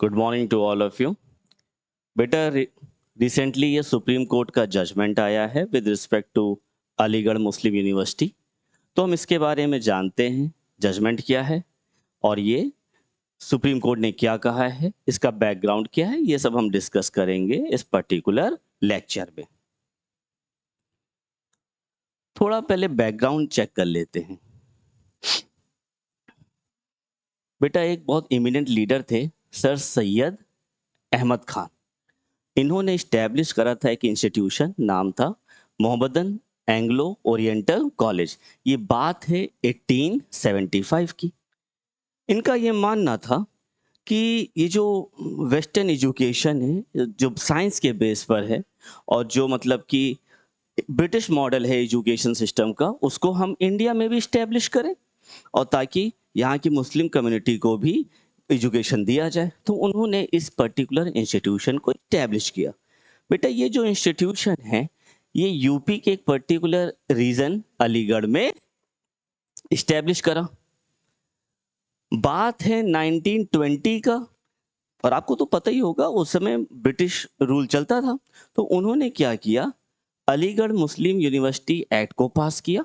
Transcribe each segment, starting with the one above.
Good morning to all of you. बेटा, recently ये supreme court का जजमेंट आया है with respect to Aligarh Muslim University. तो हम इसके बारे में जानते हैं जजमेंट क्या है और ये सुप्रीम कोर्ट ने क्या कहा है, इसका बैकग्राउंड क्या है, ये सब हम डिस्कस करेंगे इस पर्टिकुलर लेक्चर में। थोड़ा पहले बैकग्राउंड चेक कर लेते हैं। बेटा, एक बहुत इमिनेंट लीडर थे सर सैयद अहमद खान। इन्होंने इस्टेब्लिश करा था एक इंस्टीट्यूशन, नाम था मोहम्मदन एंग्लो ओरिएंटल कॉलेज। ये बात है 1875 की। इनका ये मानना था कि ये जो वेस्टर्न एजुकेशन है, जो साइंस के बेस पर है और जो मतलब कि ब्रिटिश मॉडल है एजुकेशन सिस्टम का, उसको हम इंडिया में भी इस्टेब्लिश करें और ताकि यहाँ की मुस्लिम कम्युनिटी को भी एजुकेशन दिया जाए। तो उन्होंने इस पर्टिकुलर इंस्टीट्यूशन को इस्टेब्लिश किया। बेटा, ये जो इंस्टीट्यूशन है ये यूपी के एक पर्टिकुलर रीजन अलीगढ़ में इस्टेब्लिश करा। बात है 1920 का, और आपको तो पता ही होगा उस समय ब्रिटिश रूल चलता था। तो उन्होंने क्या किया, अलीगढ़ मुस्लिम यूनिवर्सिटी एक्ट को पास किया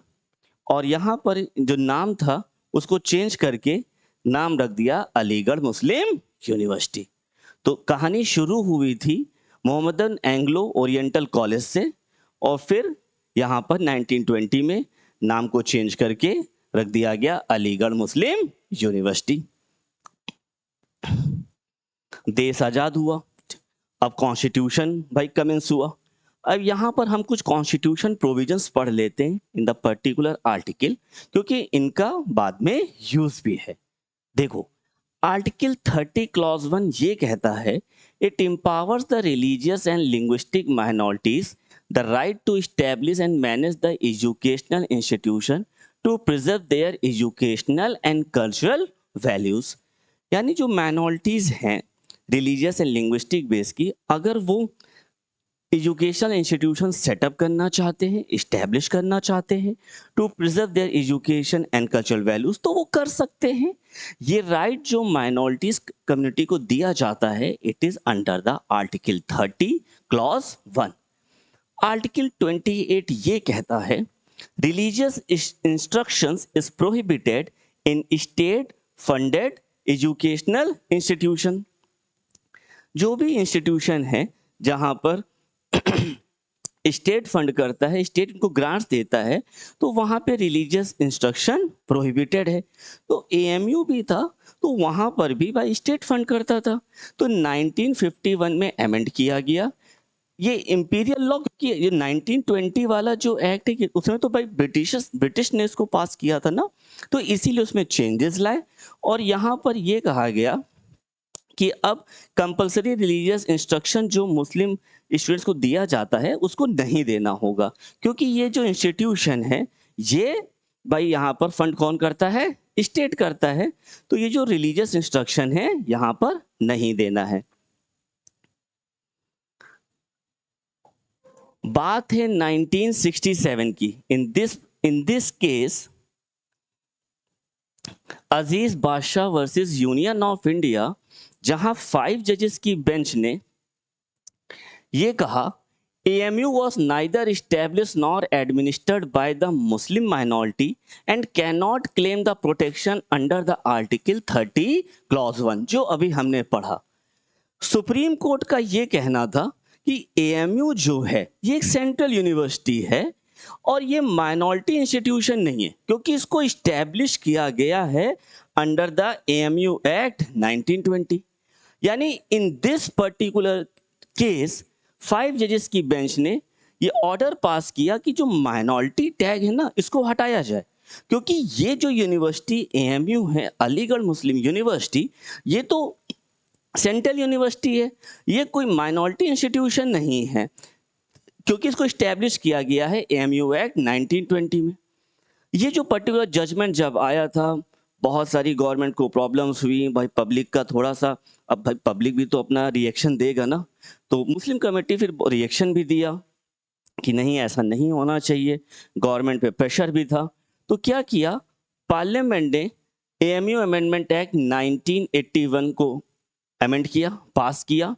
और यहाँ पर जो नाम था उसको चेंज करके नाम रख दिया अलीगढ़ मुस्लिम यूनिवर्सिटी। तो कहानी शुरू हुई थी मोहम्मदन एंग्लो ओरिएंटल कॉलेज से और फिर यहाँ पर 1920 में नाम को चेंज करके रख दिया गया अलीगढ़ मुस्लिम यूनिवर्सिटी। देश आजाद हुआ। अब कॉन्स्टिट्यूशन भाई कमेंस हुआ। अब यहाँ पर हम कुछ कॉन्स्टिट्यूशन प्रोविजंस पढ़ लेते हैं इन द पर्टिकुलर आर्टिकल, क्योंकि इनका बाद में यूज भी है। देखो, आर्टिकल 30 क्लॉज 1 ये कहता है, it empowers the religious and linguistic minorities the right to establish and manage the educational institution to preserve their educational and cultural values. यानी जो माइनॉरिटीज हैं रिलीजियस एंड लिंग्विस्टिक बेस की, अगर वो एजुकेशनल इंस्टीट्यूशन सेटअप करना चाहते हैं, establish करना चाहते हैं to preserve their education and cultural values, तो वो कर सकते हैं। ये राइट जो माइनॉरिटीज कम्युनिटी को दिया जाता है, it is under the article 30 clause 1। Article 28 ये कहता है, religious instructions is prohibited in state funded educational institution. जो भी इंस्टीट्यूशन है जहां पर स्टेट फंड करता है, स्टेट इनको ग्रांट्स देता है, तो वहां पे रिलीजियस इंस्ट्रक्शन प्रोहिबिटेड है। तो एएमयू भी था, तो वहां पर भी भाई स्टेट फंड करता था। तो 1951 में अमेंड किया गया ये इंपीरियल लॉ की। ये 1920 वाला जो एक्ट है उसमें तो भाई ब्रिटिश ने इसको पास किया था ना, तो इसीलिए उसमें चेंजेस लाए और यहाँ पर ये कहा गया कि अब कंपलसरी रिलीजियस इंस्ट्रक्शन जो मुस्लिम स्टूडेंट्स को दिया जाता है उसको नहीं देना होगा, क्योंकि ये जो इंस्टीट्यूशन है ये भाई यहाँ पर फंड कौन करता है, स्टेट करता है। तो ये जो रिलीजियस इंस्ट्रक्शन है यहाँ पर नहीं देना है। बात है 1967 की। इन दिस केस अजीज बादशाह वर्सेस यूनियन ऑफ इंडिया, जहां 5 जजेस की बेंच ने ये कहा, AMU was neither established nor administered by the Muslim minority and cannot claim the protection under the Article 30 Clause 1, जो अभी हमने पढ़ा। सुप्रीम कोर्ट का ये कहना था कि AMU जो है ये एक सेंट्रल यूनिवर्सिटी है और ये माइनॉरिटी इंस्टीट्यूशन नहीं है, क्योंकि इसको इस्टेब्लिश किया गया है अंडर द AMU एक्ट 1920। यानी इन दिस पर्टिकुलर केस 5 जजेस की बेंच ने ये ऑर्डर पास किया कि जो माइनॉरिटी टैग है ना इसको हटाया जाए, क्योंकि ये जो यूनिवर्सिटी AMU है अलीगढ़ मुस्लिम यूनिवर्सिटी, ये तो सेंट्रल यूनिवर्सिटी है, ये कोई माइनॉरिटी इंस्टीट्यूशन नहीं है, क्योंकि इसको इस्टेब्लिश किया गया है AMU एक्ट 1920 में। ये जो पर्टिकुलर जजमेंट जब आया था, बहुत सारी गवर्नमेंट को प्रॉब्लम्स हुई भाई, पब्लिक का थोड़ा सा, अब भाई पब्लिक भी तो अपना रिएक्शन देगा ना, तो मुस्लिम कमेटी फिर रिएक्शन भी दिया कि नहीं ऐसा नहीं होना चाहिए, गवर्नमेंट पे प्रेशर भी था। तो क्या किया, पार्लियामेंट ने AMU अमेंडमेंट एक्ट 1981 को अमेंड किया, पास किया,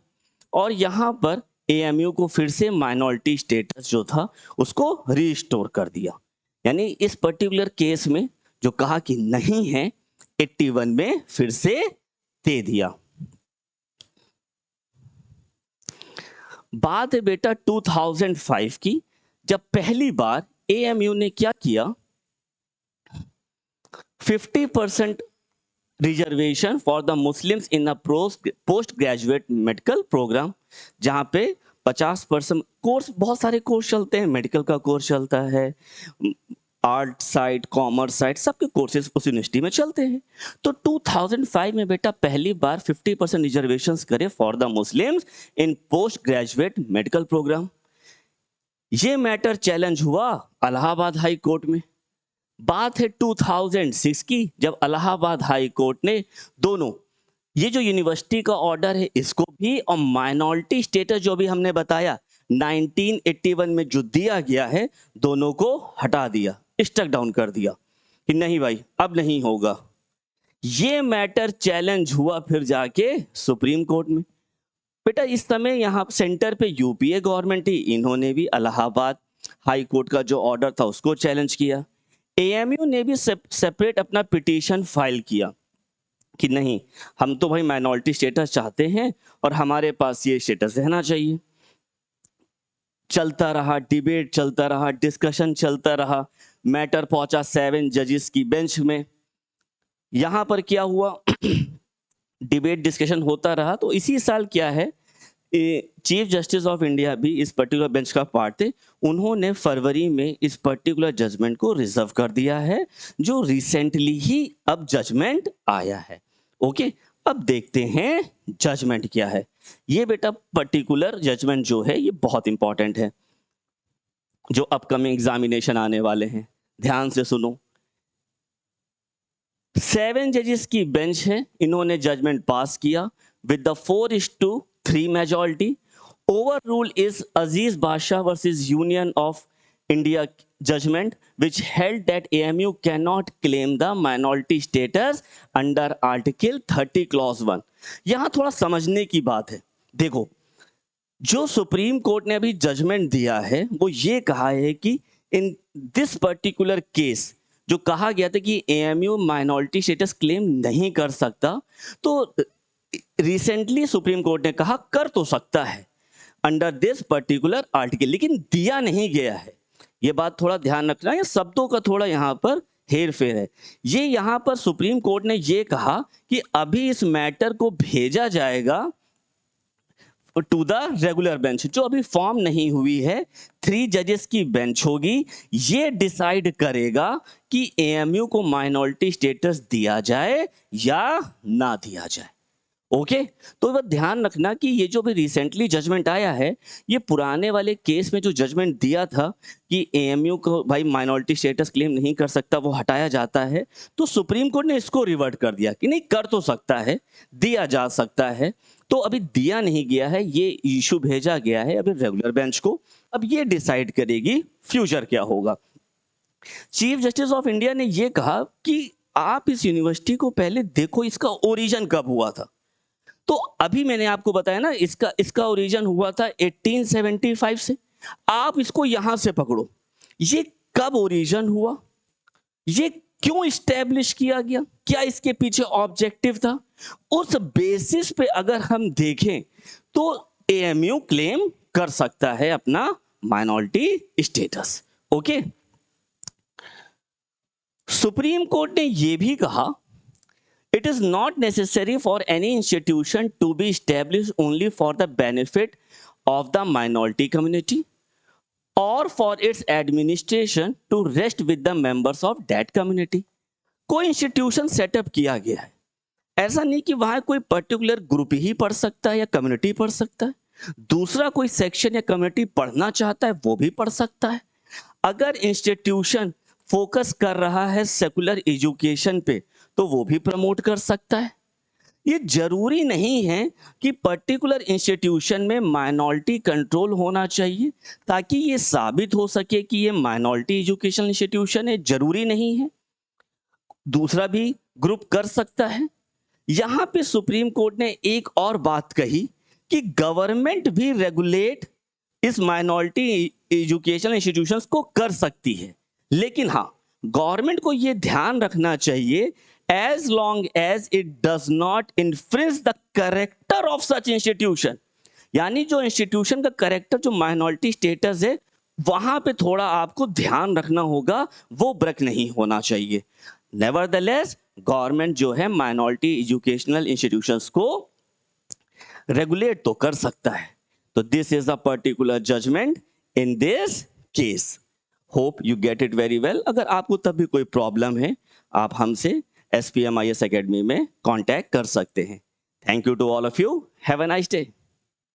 और यहाँ पर एएमयू को फिर से माइनॉरिटी स्टेटस जो था उसको रिस्टोर कर दिया। यानी इस पर्टिकुलर केस में जो कहा कि नहीं है, 81 में फिर से दे दिया। बात है बेटा 2005 की, जब पहली बार एएमयू ने क्या किया, 50% reservation for the Muslims in the post graduate medical program, जहां पे 50% कोर्स, बहुत सारे कोर्स चलते हैं, मेडिकल का कोर्स चलता है, आर्ट साइड, कॉमर्स साइड, सबके कोर्सेज उस यूनिवर्सिटी में चलते हैं। तो 2005 में बेटा पहली बार 50% रिजर्वेशन करे for the Muslims in post graduate medical program. ये मैटर चैलेंज हुआ इलाहाबाद हाई कोर्ट में। बात है 2006 की, जब इलाहाबाद हाई कोर्ट ने दोनों, ये जो यूनिवर्सिटी का ऑर्डर है इसको भी, और माइनॉरिटी स्टेटस जो भी हमने बताया 1981 में जो दिया गया है, दोनों को हटा दिया, स्टक डाउन कर दिया कि नहीं भाई अब नहीं होगा। ये मैटर चैलेंज हुआ फिर जाके सुप्रीम कोर्ट में। बेटा इस समय यहाँ सेंटर पे यूपीए गवर्नमेंट ही, इन्होंने भी इलाहाबाद हाई कोर्ट का जो ऑर्डर था उसको चैलेंज किया। एएमयू ने भी सेपरेट अपना पिटीशन फाइल किया कि नहीं, हम तो भाई माइनॉरिटी स्टेटस चाहते हैं और हमारे पास ये स्टेटस रहना चाहिए। चलता रहा डिबेट, चलता रहा डिस्कशन, चलता रहा, मैटर पहुंचा 7 जजेस की बेंच में। यहां पर क्या हुआ डिबेट डिस्कशन होता रहा। तो इसी साल क्या है, चीफ जस्टिस ऑफ इंडिया भी इस पर्टिकुलर बेंच का पार्ट थे, उन्होंने फरवरी में इस पर्टिकुलर जजमेंट को रिजर्व कर दिया है, जो रिसेंटली ही अब जजमेंट आया है। ओके, अब देखते हैं जजमेंट क्या है। ये बेटा पर्टिकुलर जजमेंट जो है ये बहुत इंपॉर्टेंट है, जो अपकमिंग एग्जामिनेशन आने वाले हैं, ध्यान से सुनो। 7 जजेस की बेंच है, इन्होंने जजमेंट पास किया with the 4:3 majority. Overrule is Aziz Basha versus Union of India judgment, which held that AMU cannot claim the minority status under Article 30 Clause 1. यहां थोड़ा समझने की बात है। देखो, जो सुप्रीम कोर्ट ने अभी जजमेंट दिया है वो ये कहा है कि इन दिस पर्टिकुलर केस जो कहा गया था कि एएमयू माइनॉरिटी स्टेटस क्लेम नहीं कर सकता, तो रिसेंटली सुप्रीम कोर्ट ने कहा कर तो सकता है अंडर दिस पर्टिकुलर आर्टिकल, लेकिन दिया नहीं गया है। ये बात थोड़ा ध्यान रखना है, शब्दों का थोड़ा यहाँ पर हेर फेर है। ये यहाँ पर सुप्रीम कोर्ट ने ये कहा कि अभी इस मैटर को भेजा जाएगा टू द रेगुलर बेंच, जो अभी फॉर्म नहीं हुई है, 3 जजेस की बेंच होगी, ये डिसाइड करेगा कि एएमयू को माइनॉरिटी स्टेटस दिया जाए या ना दिया जाए। ओके, तो वह ध्यान रखना कि ये जो भी रिसेंटली जजमेंट आया है, ये पुराने वाले केस में जो जजमेंट दिया था कि एएमयू को भाई माइनॉरिटी स्टेटस क्लेम नहीं कर सकता, वो हटाया जाता है, तो सुप्रीम कोर्ट ने इसको रिवर्ट कर दिया कि नहीं कर तो सकता है, दिया जा सकता है। तो अभी दिया नहीं गया है, ये इशू भेजा गया है अभी रेगुलर बेंच को, अब ये डिसाइड करेगी फ्यूचर क्या होगा। चीफ जस्टिस ऑफ इंडिया ने ये कहा कि आप इस यूनिवर्सिटी को पहले देखो, इसका ओरिजिन कब हुआ था। तो अभी मैंने आपको बताया ना, इसका ओरिजिन हुआ था 1875 से। आप इसको यहां से पकड़ो, ये कब ओरिजिन हुआ, ये क्यों स्टैब्लिश किया गया, क्या इसके पीछे ऑब्जेक्टिव था, उस बेसिस पे अगर हम देखें तो एएमयू क्लेम कर सकता है अपना minority status. Okay, supreme court ने यह भी कहा, it is not necessary for any institution to be established only for the benefit of the minority community or for its administration to rest with the members of that community. कोई institution setup किया गया है, ऐसा नहीं कि वहां कोई particular group ही पढ़ सकता है या कम्युनिटी पढ़ सकता है, दूसरा कोई सेक्शन या कम्युनिटी पढ़ना चाहता है वो भी पढ़ सकता है। अगर इंस्टीट्यूशन फोकस कर रहा है सेकुलर एजुकेशन पे तो वो भी प्रमोट कर सकता है। ये जरूरी नहीं है कि पर्टिकुलर इंस्टीट्यूशन में माइनॉरिटी कंट्रोल होना चाहिए ताकि ये साबित हो सके कि ये माइनॉरिटी एजुकेशन इंस्टीट्यूशन है, जरूरी नहीं है, दूसरा भी ग्रुप कर सकता है। यहां पे सुप्रीम कोर्ट ने एक और बात कही कि गवर्नमेंट भी रेगुलेट इस माइनॉरिटी एजुकेशन इंस्टीट्यूशंस को कर सकती है, लेकिन हाँ, गवर्नमेंट को यह ध्यान रखना चाहिए as long as it does not infringe the character of such institution. यानी जो इंस्टीट्यूशन का कैरेक्टर, जो माइनॉरिटी स्टेटस है, वहां पे थोड़ा आपको ध्यान रखना होगा, वो ब्रेक नहीं होना चाहिए। नेवरदलेस गवर्नमेंट जो है माइनॉरिटी एजुकेशनल इंस्टीट्यूशंस को रेगुलेट तो कर सकता है। तो this is a particular judgment in this case. Hope you get it very well. अगर आपको तब भी कोई प्रॉब्लम है, आप हमसे SPM IAS Academy में कांटेक्ट कर सकते हैं। Thank you to all of you. Have a nice day.